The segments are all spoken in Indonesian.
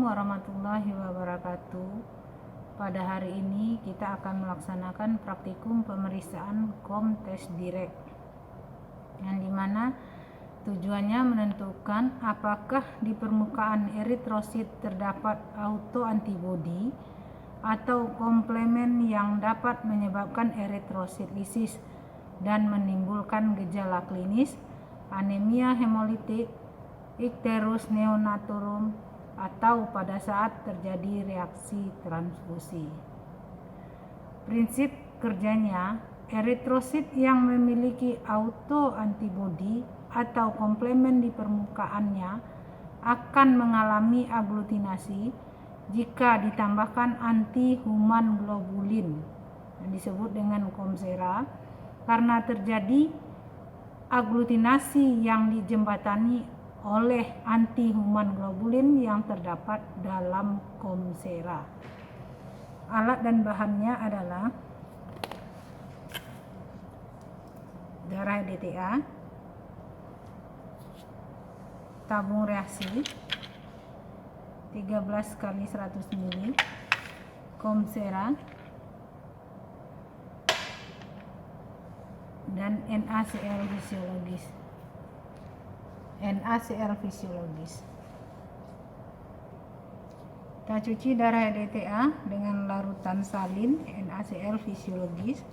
Assalamualaikum warahmatullahi wabarakatuh. Pada hari ini kita akan melaksanakan praktikum pemeriksaan Komtes Direct, yang dimana tujuannya menentukan apakah di permukaan eritrosit terdapat autoantibodi atau komplemen yang dapat menyebabkan eritrosit lisis dan menimbulkan gejala klinis anemia hemolitik, icterus neonatorum, atau pada saat terjadi reaksi transfusi. Prinsip kerjanya, eritrosit yang memiliki autoantibodi atau komplemen di permukaannya akan mengalami aglutinasi jika ditambahkan anti-human globulin yang disebut dengan KOMSERA, karena terjadi aglutinasi yang dijembatani oleh anti-human globulin yang terdapat dalam KOMSERA. Alat dan bahannya adalah darah DTA, tabung reaksi 13 kali 100 ml, KOMSERA, dan NaCl fisiologis. Kita cuci darah DTA dengan larutan salin NaCl fisiologis.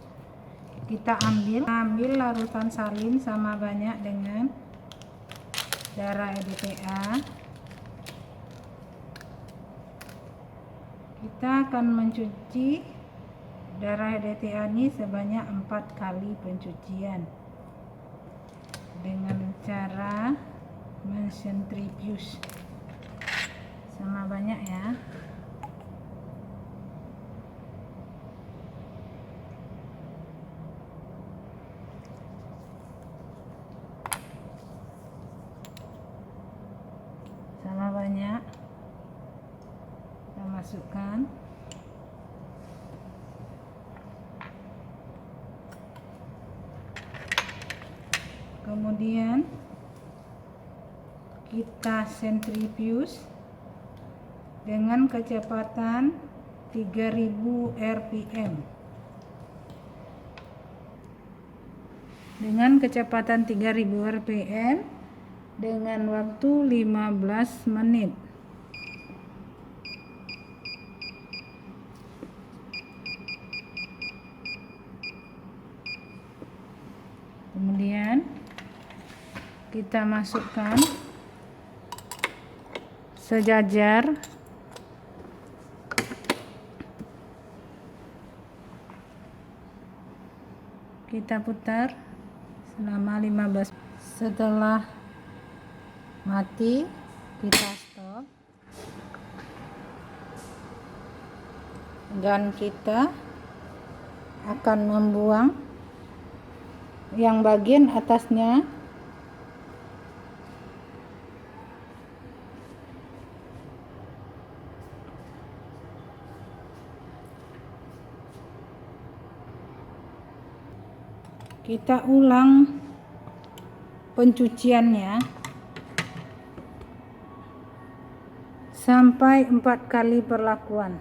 Kita ambil larutan salin sama banyak dengan darah DTA. Kita akan mencuci darah DTA ini sebanyak 4 kali pencucian dengan cara mensentrifuge sama banyak ya. Sama banyak kita masukkan. Kemudian kita sentrifuge dengan kecepatan 3000 rpm. Dengan kecepatan 3000 rpm dengan waktu 15 menit. Kemudian kita masukkan sejajar kita putar selama 15. Setelah mati kita stop dan kita akan membuang yang bagian atasnya. Kita ulang pencuciannya sampai 4 kali perlakuan.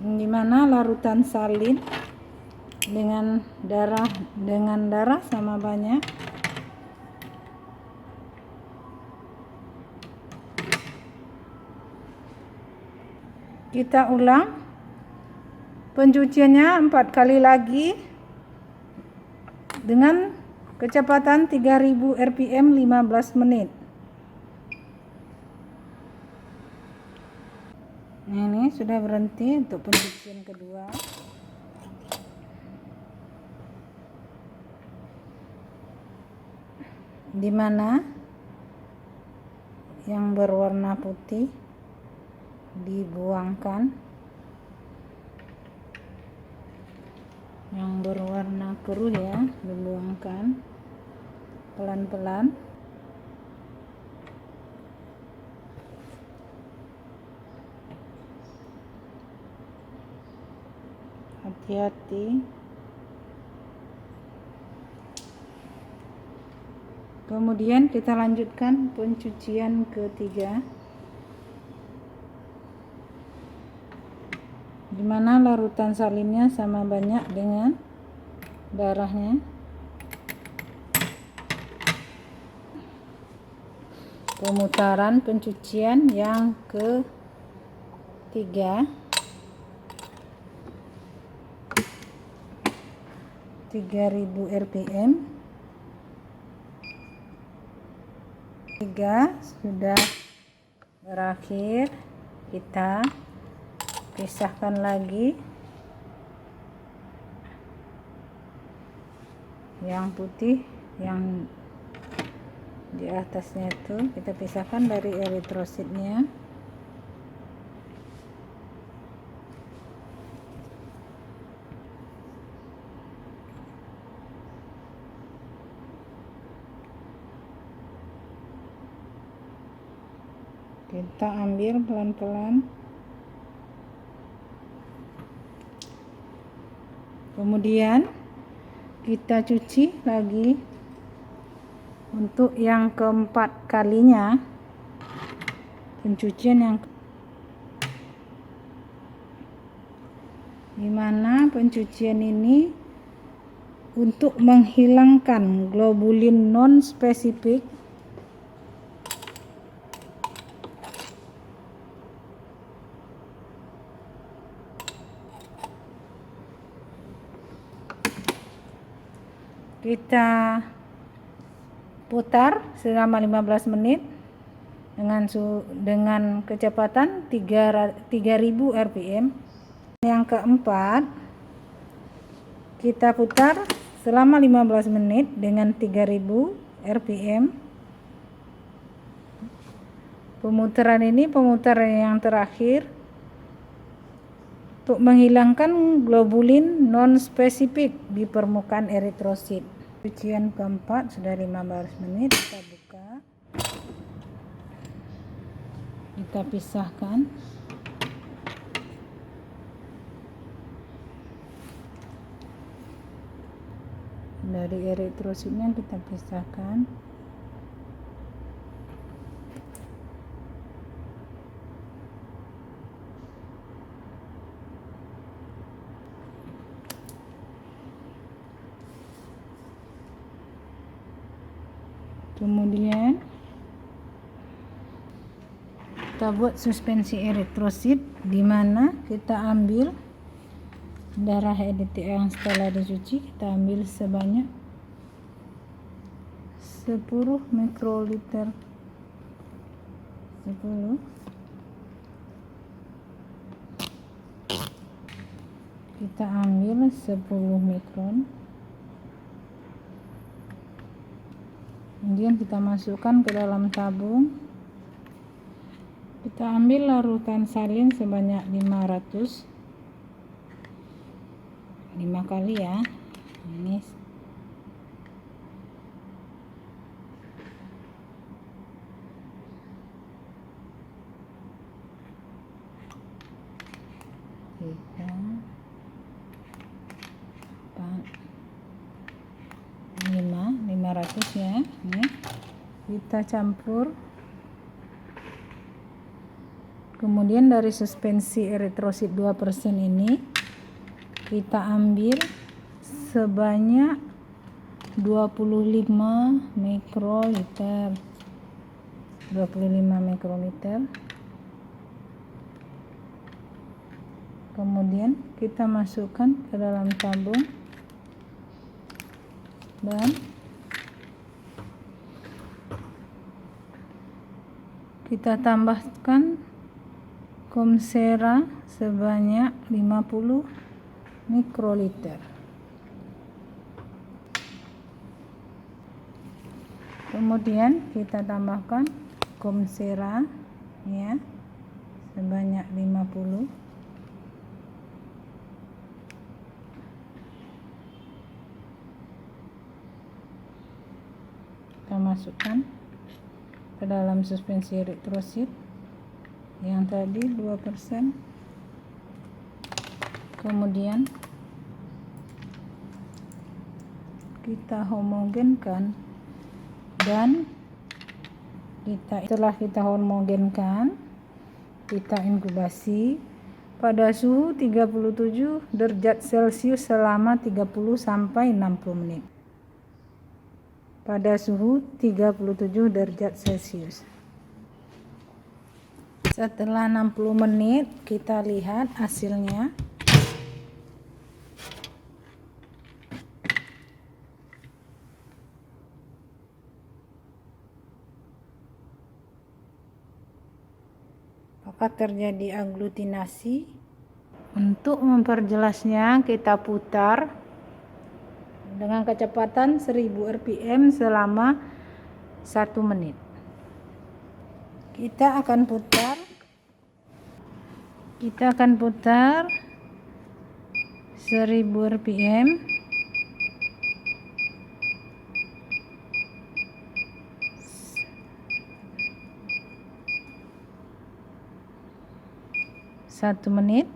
Di mana larutan salin dengan darah sama banyak. Kita ulang pencuciannya 4 kali lagi dengan kecepatan 3000 rpm 15 menit. Nah, ini sudah berhenti untuk pencucian kedua. Di mana yang berwarna putih dibuangkan, yang berwarna keruh ya dibuangkan pelan-pelan. Hati-hati. Kemudian kita lanjutkan pencucian ketiga, di mana larutan salinnya sama banyak dengan darahnya. Pemutaran pencucian yang ketiga, 3000 rpm. 3 sudah berakhir, kita pisahkan lagi yang putih, yang di atasnya itu kita pisahkan dari eritrositnya. Kita ambil pelan-pelan, kemudian kita cuci lagi untuk yang keempat kalinya, pencucian yang dimana pencucian ini untuk menghilangkan globulin non spesifik kita putar selama 15 menit dengan kecepatan 3000 rpm. Yang keempat, kita putar selama 15 menit dengan 3000 rpm. Pemutaran ini pemutaran yang terakhir untuk menghilangkan globulin non spesifik di permukaan eritrosit. Cucian keempat sudah 15 menit, kita buka, kita pisahkan. Dari eritrositnya kita pisahkan. Kemudian kita buat suspensi eritrosit, di mana kita ambil darah EDTA yang setelah dicuci, kita ambil sebanyak 10 mikroliter. 10. Kita ambil 10 mikron. Kemudian kita masukkan ke dalam tabung. Kita ambil larutan salin sebanyak 500, 5 kali ya. Ini tiga, 500 ya. Ini kita campur. Kemudian dari suspensi eritrosit 2% ini kita ambil sebanyak 25 mikroliter. 25 mikroliter. Kemudian kita masukkan ke dalam tabung dan kita tambahkan Comsera sebanyak 50 mikroliter. Kemudian kita tambahkan Comsera ya sebanyak 50. Kita masukkan ke dalam suspensi eritrosit yang tadi 2%. Kemudian kita homogenkan dan setelah kita homogenkan, kita inkubasi pada suhu 37 derajat Celcius selama 30 sampai 60 menit. Pada suhu 37 derajat Celcius. Setelah 60 menit kita lihat hasilnya. Apakah terjadi aglutinasi? Untuk memperjelasnya kita putar dengan kecepatan 1000 rpm selama 1 menit. Kita akan putar 1000 rpm satu menit.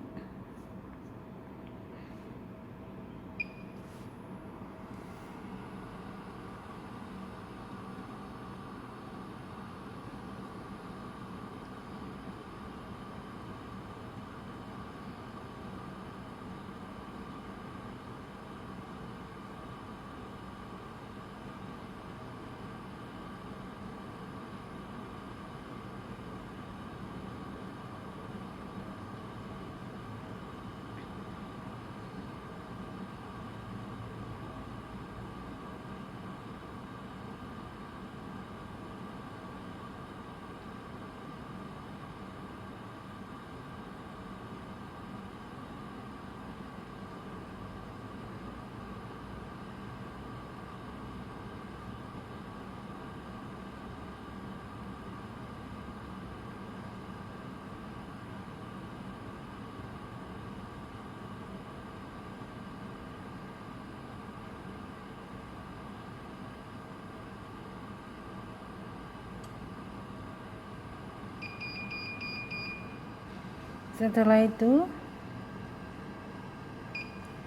Setelah itu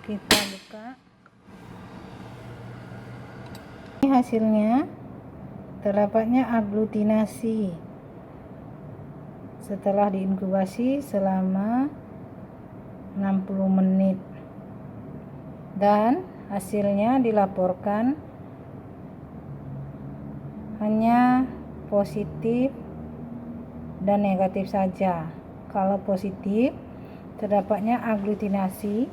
kita buka. Ini hasilnya, terdapatnya aglutinasi setelah diinkubasi selama 60 menit dan hasilnya dilaporkan hanya positif dan negatif saja. Kalau positif terdapatnya aglutinasi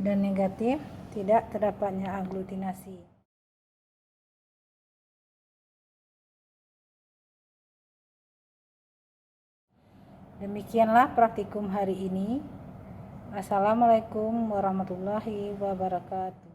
dan negatif tidak terdapatnya aglutinasi. Demikianlah praktikum hari ini. Assalamualaikum warahmatullahi wabarakatuh.